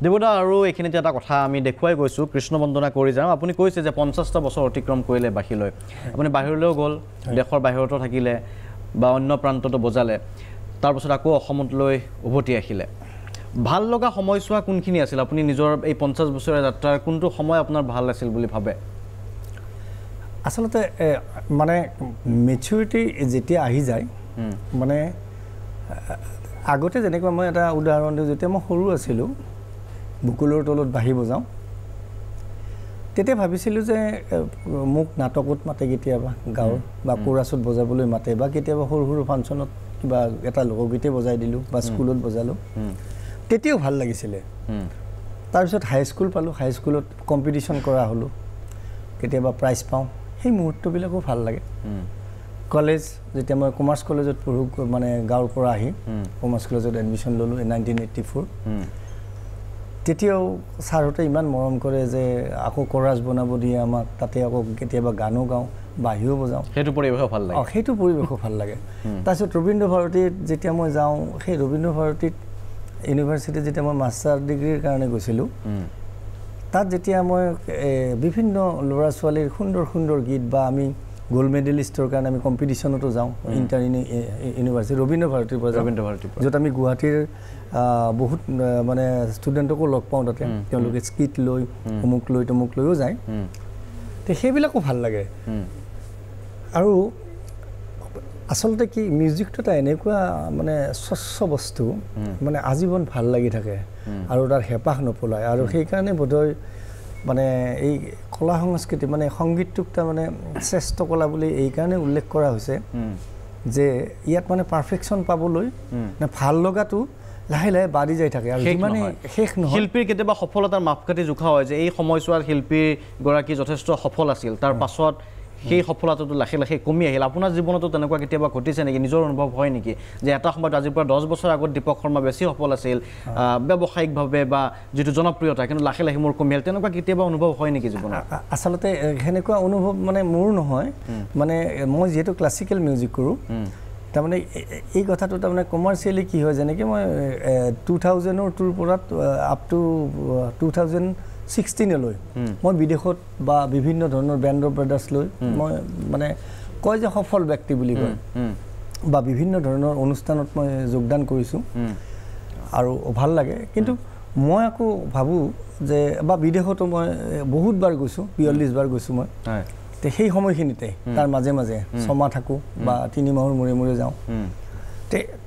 দেৱদা, আৰু এইখিনিতে এটা কথা আমি দেখুৱাই গৈছোঁ, কৃষ্ণ বন্দনা কৰি যাওঁ। আপুনি কৈছে যে 50টা বছৰ অতিক্ৰম কৰিলে বাহিৰলৈ, আপুনি বাহিৰলৈও গ'ল, দেশৰ বাহিৰতো থাকিলে বা অন্য প্ৰান্ততো বজালে, তাৰপাছত আকৌ অসমলৈ উভতি আহিলে। ভাল লগা সময়ছোৱা কোনখিনি আছিল? আপুনি নিজৰ এই 50 বছৰীয়া যাত্ৰাৰ কোনটো সময় আপোনাৰ ভাল আছিল বুলি ভাবে? আচলতে মানে মেচিউৰিটি যেতিয়া আহি যায়, মানে আগতে যেনেকুৱা মই এটা উদাহৰণ দিওঁ, যেতিয়া মই সৰু আছিলোঁ, বুকুলৰ তলত বাঁহী বজাওঁ, তেতিয়া ভাবিছিলোঁ যে মোক নাটকত মাতে কেতিয়াবা, গাঁৱৰ বা কোৰাছত বজাবলৈ মাতে, বা কেতিয়াবা সৰু সৰু ফাংচনত কিবা এটা লোকগীতে বজাই দিলোঁ বা স্কুলত বজালোঁ, তেতিয়াও ভাল লাগিছিলে। তাৰপিছত হাইস্কুল পালোঁ, হাইস্কুলত কম্পিটিশ্যন কৰা হ'লোঁ, কেতিয়াবা প্ৰাইজ পাওঁ, সেই মুহূৰ্তবিলাকো ভাল লাগে। কলেজ, যেতিয়া মই কমাৰ্চ কলেজত পঢ়োঁ, মানে গাঁৱৰ পৰা আহি কমাৰ্চ কলেজত এডমিশ্যন ল'লোঁ 1984, তেতিয়াও ছাৰহঁতে ইমান মৰম কৰে যে আকৌ কোৰাছ বনাব দিয়ে আমাক, তাতে আকৌ কেতিয়াবা গানো গাওঁ, বাঁহীও বজাওঁ, সেইটো পৰিৱেশো ভাল লাগে। সেইটো পৰিৱেশো ভাল লাগে। তাৰপিছত ৰবীন্দ্ৰ ভাৰতীত যেতিয়া মই যাওঁ, সেই ৰবীন্দ্ৰ ভাৰতীত ইউনিভাৰ্চিটিত যেতিয়া মই মাষ্টাৰ ডিগ্ৰীৰ কাৰণে গৈছিলোঁ, তাত যেতিয়া মই বিভিন্ন ল'ৰা ছোৱালীৰ সুন্দৰ সুন্দৰ গীত, বা আমি গোল্ড মেডেলিষ্টৰ কাৰণে আমি কম্পিটিশ্যনতো যাওঁ, ইণ্টাৰ ইউনিভাৰ্চিটি ৰবীন্দ্ৰ ভাৰতীৰ পৰা, য'ত আমি গুৱাহাটীৰ বহুত মানে ষ্টুডেণ্টকো লগ পাওঁ, তাতে তেওঁলোকে স্কিট লৈ অমুক লৈ তমুক লৈও যায়, তো সেইবিলাকো ভাল লাগে। আৰু আচলতে কি, মিউজিকটো এটা এনেকুৱা মানে স্বচ্ছ বস্তু, মানে আজীৱন ভাল লাগি থাকে আৰু তাৰ হেঁপাহ নপলায়। আৰু সেইকাৰণে বোধহয় মানে এই কলা সংস্কৃতি, মানে সংগীতটোক তাৰমানে শ্ৰেষ্ঠ কলা বুলি এইকাৰণে উল্লেখ কৰা হৈছে যে ইয়াত মানে পাৰফেকশ্যন পাবলৈ ভাল লগাটো লাহে লাহে বাঢ়ি যাই থাকে, আৰু যিমানে শেষ নহয়। শিল্পীৰ কেতিয়াবা সফলতাৰ মাপকাঠি জোখা হয় যে এই সময়ছোৱাত শিল্পীগৰাকী যথেষ্ট সফল আছিল, তাৰ পাছত সেই সফলতাটো লাহে লাহে কমি আহিল। আপোনাৰ জীৱনতো তেনেকুৱা কেতিয়াবা ঘটিছে নেকি? নিজৰ অনুভৱ হয় নেকি যে এটা সময়ত আজিৰ পৰা 10 বছৰ আগত দীপক শৰ্মা বেছি সফল আছিল ব্যৱসায়িকভাৱে বা যিটো জনপ্ৰিয়তা, কিন্তু লাহে লাহে মোৰ কমি আহিল, তেনেকুৱা কেতিয়াবা অনুভৱ হয় নেকি জীৱনত? আচলতে সেনেকুৱা অনুভৱ মানে মোৰ নহয়, মানে মই যিহেতু ক্লাছিকেল মিউজিক কৰোঁ, তাৰমানে এই কথাটো তাৰমানে কমাৰ্চিয়েলি কি হয়, যেনেকৈ মই 2000ৰ পৰা আপ টু 2016লৈ মই বিদেশত বা বিভিন্ন ধৰণৰ বেণ্ড অফ ব্ৰাদাৰ্ছ লৈ মই মানে কয় যে সফল ব্যক্তি বুলি কয়, বা বিভিন্ন ধৰণৰ অনুষ্ঠানত মই যোগদান কৰিছোঁ আৰু ভাল লাগে। কিন্তু মই আকৌ ভাবোঁ যে, বা বিদেশতো মই বহুতবাৰ গৈছোঁ, 42 বাৰ গৈছোঁ মই, তো সেই সময়খিনিতে তাৰ মাজে মাজে 6 মাহ থাকোঁ বা 3 মাহৰ মূৰে মূৰে যাওঁ,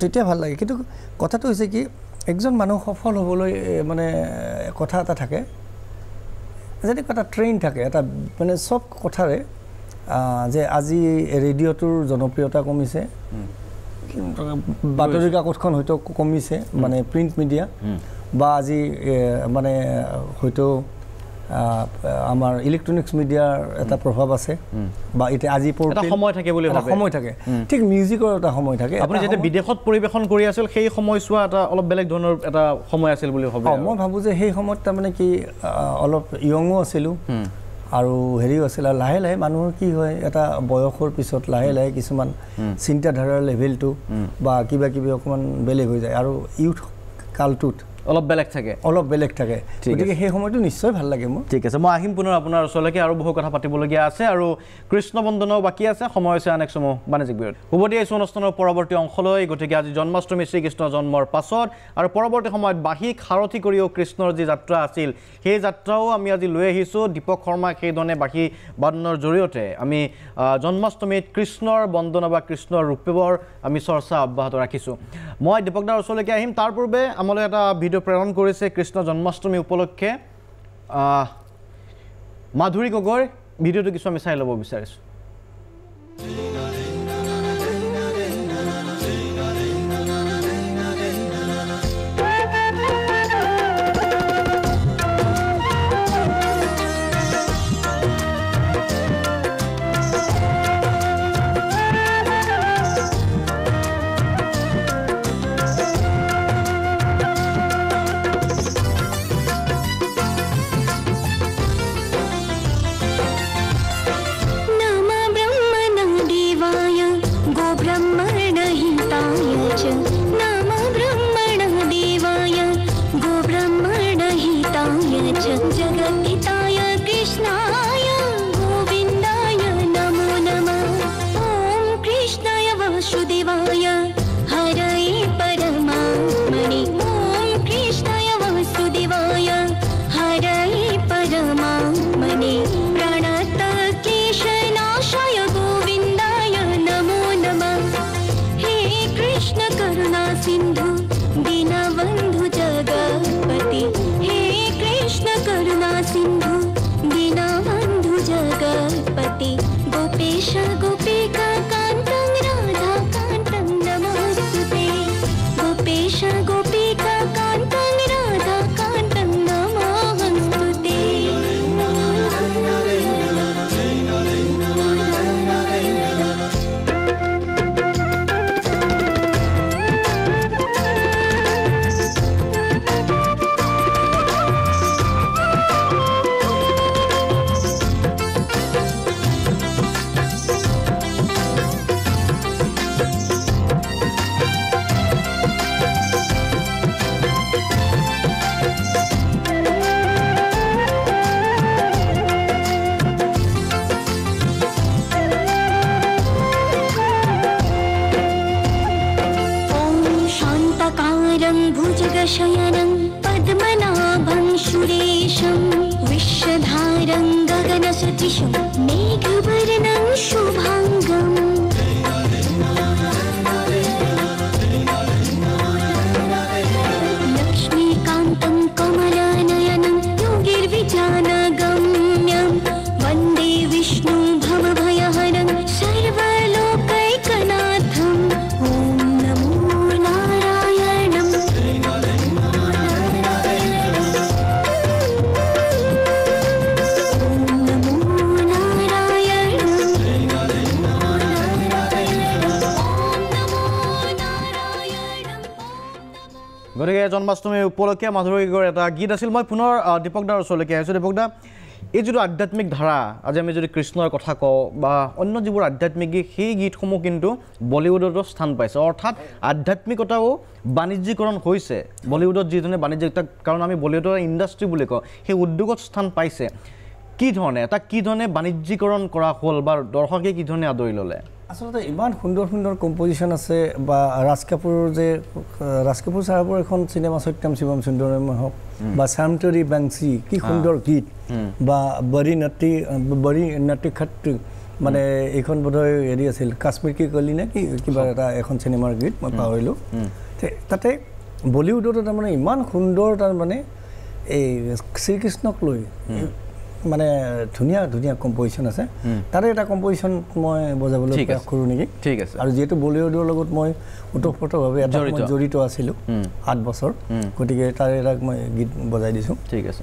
তেতিয়া ভাল লাগে। কিন্তু কথাটো হৈছে কি, একজন মানুহ সফল হ'বলৈ মানে কথা এটা থাকে, যেনেকুৱা এটা ট্ৰেইন থাকে, এটা মানে চব কথাৰে, যে আজি ৰেডিঅ'টোৰ জনপ্ৰিয়তা কমিছে, বাতৰি কাকতখন হয়তো কমিছে, মানে প্ৰিণ্ট মিডিয়া, বা আজি মানে হয়তো আমাৰ ইলেক্ট্ৰনিক্স মিডিয়াৰ এটা প্ৰভাৱ আছে, বা এতিয়া আজি সময় থাকে বুলি সময় থাকে, ঠিক মিউজিকৰ এটা সময় থাকে। আপুনি যেতিয়া বিদেশত পৰিৱেশন কৰি আছিল, সেই সময়ছোৱা এটা অলপ বেলেগ ধৰণৰ এটা সময় আছিল বুলি ভাবে? মই ভাবোঁ যে সেই সময়ত তাৰমানে কি, অলপ য়ঙো আছিলোঁ আৰু হেৰিও আছিল, আৰু লাহে লাহে মানুহৰ কি হয়, এটা বয়সৰ পিছত লাহে লাহে কিছুমান চিন্তাধাৰাৰ লেভেলটো বা কিবা কিবি অকণমান বেলেগ হৈ যায়, আৰু ইউথ কালটোত অলপ বেলেগ থাকে, গতিকে সেই সময়টো নিশ্চয় ভাল লাগে মোৰ। ঠিক আছে, মই আহিম পুনৰ আপোনাৰ ওচৰলৈকে, আৰু বহু কথা পাতিবলগীয়া আছে, আৰু কৃষ্ণ বন্দনাও বাকী আছে, সময় হৈছে আন এক সমূহ বাণিজ্যিক বিৰতি। উভতি আহিছোঁ অনুষ্ঠানৰ পৰৱৰ্তী অংশলৈ। গতিকে আজি জন্মাষ্টমী, শ্ৰীকৃষ্ণ জন্মৰ পাছত আৰু পৰৱৰ্তী সময়ত বাঁহীক সাৰথি কৰিও কৃষ্ণৰ যি যাত্ৰা আছিল, সেই যাত্ৰাও আমি আজি লৈ আহিছোঁ। দীপক শৰ্মাক সেইধৰণে বাঁহী বাদনৰ জৰিয়তে আমি জন্মাষ্টমীত কৃষ্ণৰ বন্দনা বা কৃষ্ণৰ ৰূপৰ আমি চৰ্চা অব্যাহত ৰাখিছোঁ। মই দীপকদাৰ ওচৰলৈকে আহিম, তাৰ পূৰ্বে আমালৈ এটা ভিডিঅ' প্ৰেৰণ কৰিছে কৃষ্ণ জন্মাষ্টমী উপলক্ষে মাধুৰী গগৈ। ভিডিঅ'টো কিছু আমি চাই ল'ব বিচাৰিছোঁ। নাম गोपेश गोपिका कान्तं राधा कान्तं नमोऽस्तुते भुजगशयनं पद्मनाभं सुरेशं विश्वधारं गगनसदृशं मेघवर्णं शुभाङ्गम् लक्ष्मीकान्तं कमलानयनं योगिर्विज्ञानगम्यं वन्दे विष्णुं भवभयहरं सर्वलोकैकनाथम् ॐ नमो नारायणम् গতিকে জন্মাষ্টমী উপলক্ষে মাধুৰীগড় এটা গীত আছিল মই পুনৰ দীপক দাৰ ওচৰলৈকে আহিছোঁ দীপক দা এই যিটো আধ্যাত্মিক ধাৰা আজি আমি যদি কৃষ্ণৰ কথা কওঁ বা অন্য যিবোৰ আধ্যাত্মিক গীত সেই গীতসমূহ কিন্তু বলিউডতো স্থান পাইছে অৰ্থাৎ আধ্যাত্মিকতাও বাণিজ্যিকৰণ হৈছে বলিউডত যিধৰণে বাণিজ্যিক কাৰণ আমি বলিউডৰ ইণ্ডাষ্ট্ৰি বুলি কওঁ সেই উদ্যোগত স্থান পাইছে কি ধৰণে বাণিজ্যিকৰণ কৰা হ'ল বা দৰ্শকে কি ধৰণে আদৰি ল'লে আসলে ইমান সুন্দৰ সুন্দৰ কম্পোজিশ্যন আছে বা ৰাজ কাপুৰ চাহাবৰ এখন চিনেমা সত্যম শিৱম সুন্দৰম হওক বা সামতৰী বাংচি কি সুন্দৰ গীত বা বৰি নটি খট মানে এইখন বোধহয় হেৰি আছিল কাশ্মীৰ কি কলি নে কি কিবা এটা এখন চিনেমাৰ গীত মই পাহৰিলোঁ তাতে বলিউডত তাৰমানে ইমান সুন্দৰ তাৰমানে এই শ্ৰীকৃষ্ণক লৈ মানে ধুনীয়া ধুনীয়া কম্পোজিশ্যন আছে তাৰে এটা কম্পোজিশ্যন মই বজাবলৈ প্ৰয়াস কৰোঁ নেকি ঠিক আছে আৰু যিহেতু বলিউডৰ লগত মই ওতঃপ্ৰোতভাৱে এটা জড়িত আছিলোঁ 8 বছৰ গতিকে তাৰে এটা মই গীত বজাই দিছোঁ ঠিক আছে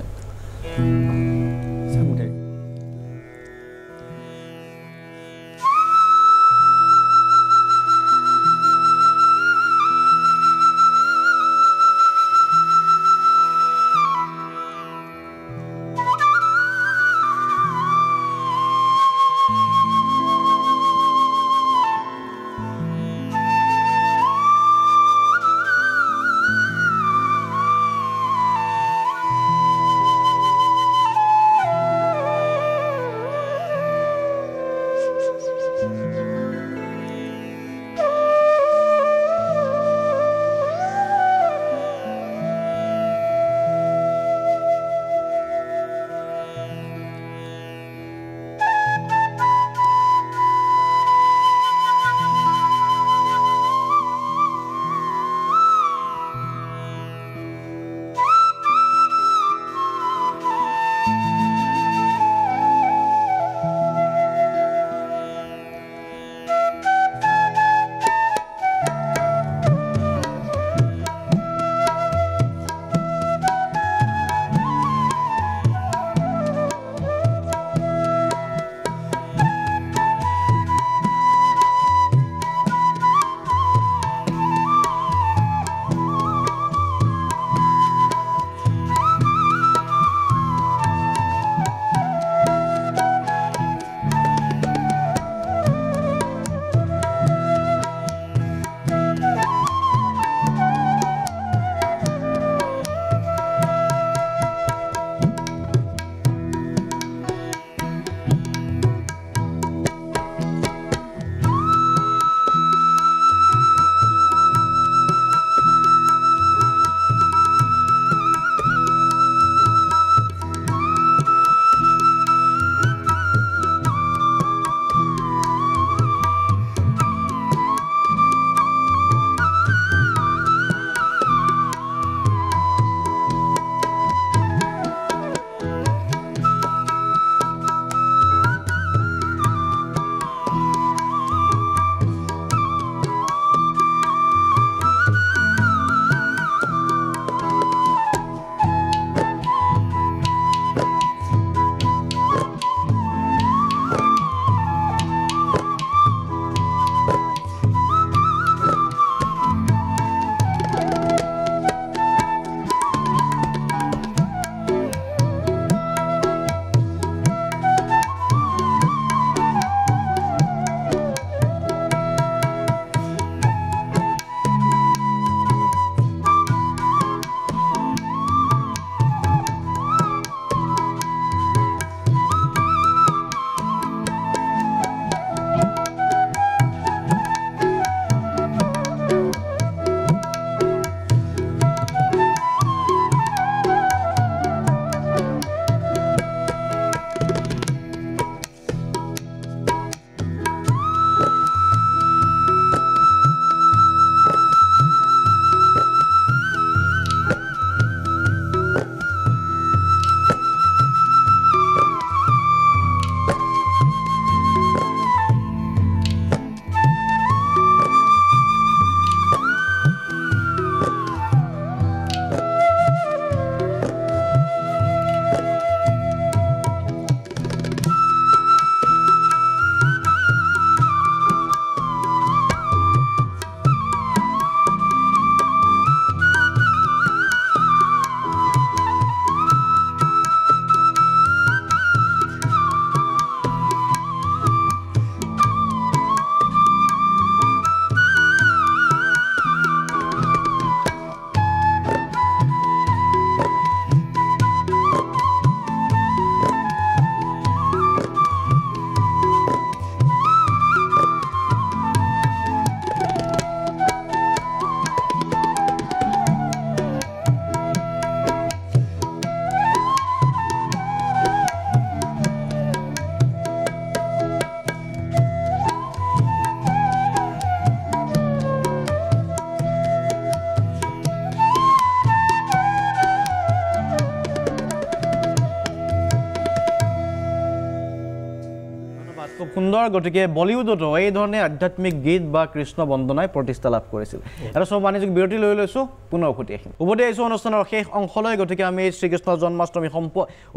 সুন্দৰ গতিকে বলিউডতো এই ধৰণে আধ্যাত্মিক গীত বা কৃষ্ণ বন্দনাই প্ৰতিষ্ঠা লাভ কৰিছিল এটা সব বাণিজ্যিক বিৰতি লৈ লৈছোঁ পুনৰ উভতি আহিম উভতি আহিছোঁ অনুষ্ঠানৰ শেষ অংশলৈ গতিকে আমি শ্ৰীকৃষ্ণ জন্মাষ্টমী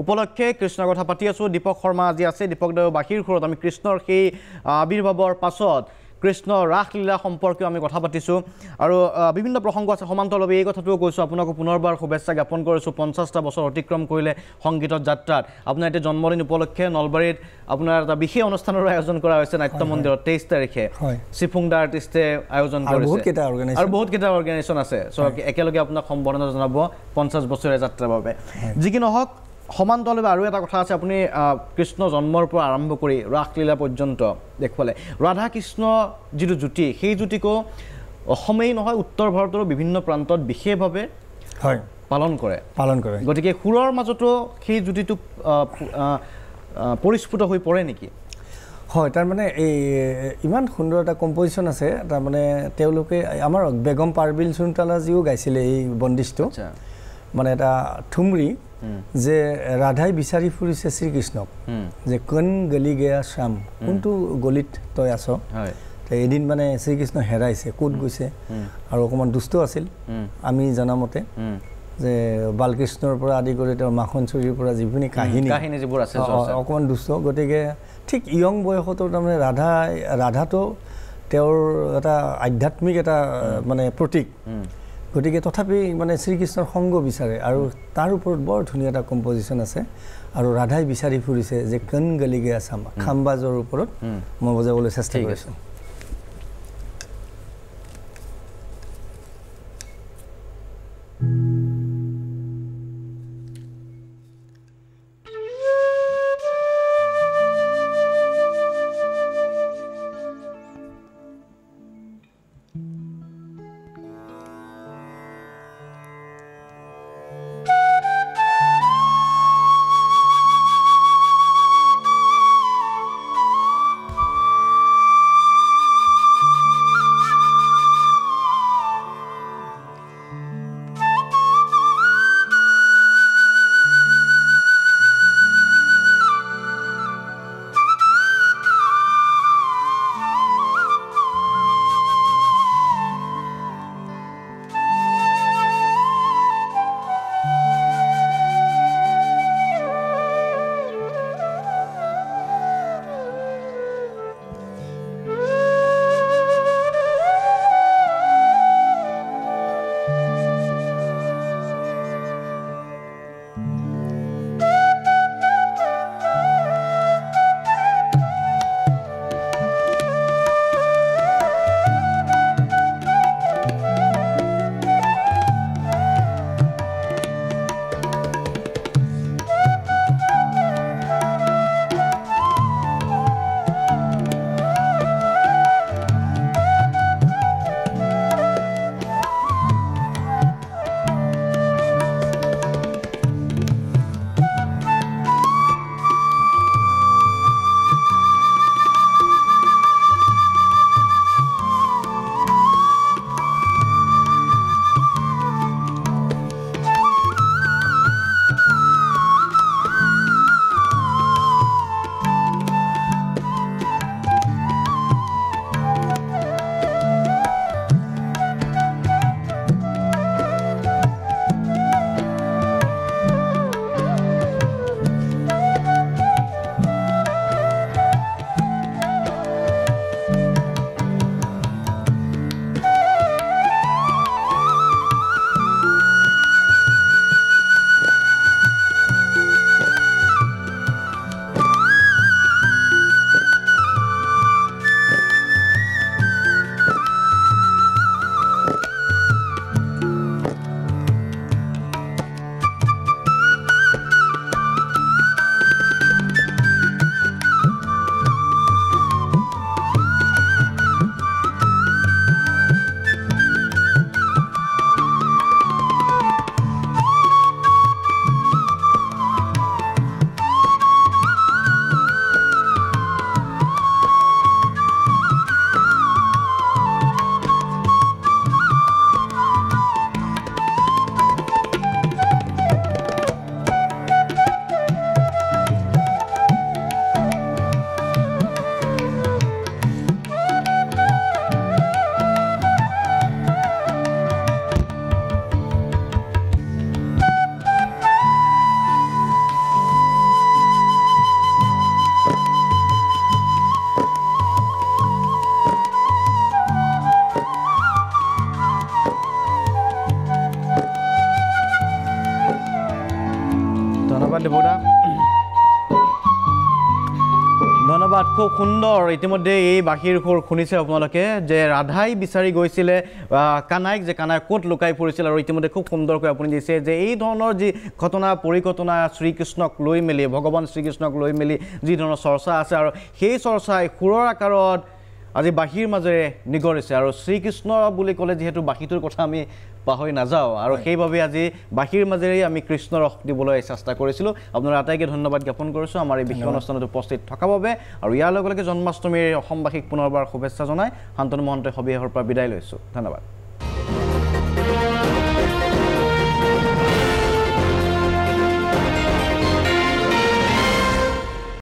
উপলক্ষে কৃষ্ণৰ কথা পাতি আছোঁ দীপক শৰ্মা আজি আছে দীপক দেৱ বাকীৰ সুৰত আমি কৃষ্ণৰ সেই আবিৰ্ভাৱৰ পাছত কৃষ্ণ ৰাসলীলা সম্পৰ্কে আমি কথা পাতিছোঁ আৰু বিভিন্ন প্ৰসংগ আছে সমান্তৰালভাৱে এই কথাটোও কৈছোঁ আপোনাকো পুনৰবাৰ শুভেচ্ছা জ্ঞাপন কৰিছোঁ 50টা বছৰ অতিক্ৰম কৰিলে সংগীতৰ যাত্ৰাত আপোনাৰ এতিয়া জন্মদিন উপলক্ষে নলবাৰীত আপোনাৰ এটা বিশেষ অনুষ্ঠানৰ আয়োজন কৰা হৈছে নাট্য মন্দিৰত 23 তাৰিখে চিফুংদা আৰ্টিষ্টে আয়োজন কৰিছে আৰু বহুত কেইটা অৰ্গেনাইজেশ্যন আছে চ' একেলগে আপোনাক সম্বৰ্ধনা জনাব 50 বছৰীয়া যাত্ৰাৰ বাবে যি কি নহওক সমান্তৰালভাৱে আৰু এটা কথা আছে আপুনি কৃষ্ণ জন্মৰ পৰা আৰম্ভ কৰি ৰাসলীলা পৰ্যন্ত দেখুৱালে ৰাধা কৃষ্ণ যিটো জুতি সেই জুতিকো অসমেই নহয় উত্তৰ ভাৰতৰ বিভিন্ন প্ৰান্তত বিশেষভাৱে পালন কৰে গতিকে সুৰৰ মাজতো সেই জুতিটো পৰিস্ফুট হৈ পৰে নেকি হয় তাৰমানে এই ইমান সুন্দৰ এটা কম্পজিশ্যন আছে তাৰমানে তেওঁলোকে আমাৰ বেগম পাৰবিল চুনতালাজিও গাইছিলে এই বন্দিশটো মানে এটা ঠুমৰি যে ৰাধাই বিচাৰি ফুৰিছে শ্ৰীকৃষ্ণক যে কোন গলি গয়া শ্যাম কোনটো গলিত তই আছ এদিন মানে শ্ৰীকৃষ্ণ হেৰাইছে ক'ত গৈছে আৰু অকণমান দুষ্ট আছিল আমি জনামতে যে বালকৃষ্ণৰ পৰা আদি কৰি তেওঁৰ মাখন চুৰিৰ পৰা যিখিনি কাহিনী যিবোৰ আছে অকণমান দুষ্ট গতিকে ঠিক ইয়ং বয়সতো তাৰমানে ৰাধাটো তেওঁৰ এটা আধ্যাত্মিক এটা মানে প্ৰতীক গতিকে তথাপি মানে শ্ৰীকৃষ্ণৰ সংগ বিচাৰে আৰু তাৰ ওপৰত বৰ ধুনীয়া এটা কম্পজিশ্যন আছে আৰু ৰাধাই বিচাৰি ফুৰিছে যে কন গলিগে আছাম খাম্বাজৰ ওপৰত মই বজাবলৈ চেষ্টা কৰিছোঁ ধন্যবাদ দেৱদা ধন্যবাদ খুব সুন্দৰ ইতিমধ্যে এই বাঁহীৰ সুৰ শুনিছে আপোনালোকে যে ৰাধাই বিচাৰি গৈছিলে কানাইক যে কানাই ক'ত লুকাই পৰিছিল আৰু ইতিমধ্যে খুব সুন্দৰকৈ আপুনি দিছে যে এই ধৰণৰ যি ঘটনা পৰিঘটনা শ্ৰীকৃষ্ণক লৈ মেলি ভগৱান শ্ৰীকৃষ্ণক লৈ মেলি যি ধৰণৰ চৰ্চা আছে আৰু সেই চৰ্চাই সুৰৰ আকাৰত আজি বাঁহীৰ মাজেৰে নিগৰিছে আৰু শ্ৰীকৃষ্ণ বুলি ক'লে যিহেতু বাঁহীটোৰ কথা আমি পাহৰি নাযাওঁ আৰু সেইবাবে আজি বাঁহীৰ মাজেৰেই আমি কৃষ্ণ ৰস দিবলৈ চেষ্টা কৰিছিলোঁ আপোনাৰ আটাইকে ধন্যবাদ জ্ঞাপন কৰিছোঁ আমাৰ এই বিশেষ অনুষ্ঠানত উপস্থিত থকাৰ বাবে আৰু ইয়াৰ লগে লগে জন্মাষ্টমীৰ অসমবাসীক পুনৰবাৰ শুভেচ্ছা জনাই শান্তনু মহন্তই সবিশেষৰ পৰা বিদায় লৈছোঁ ধন্যবাদ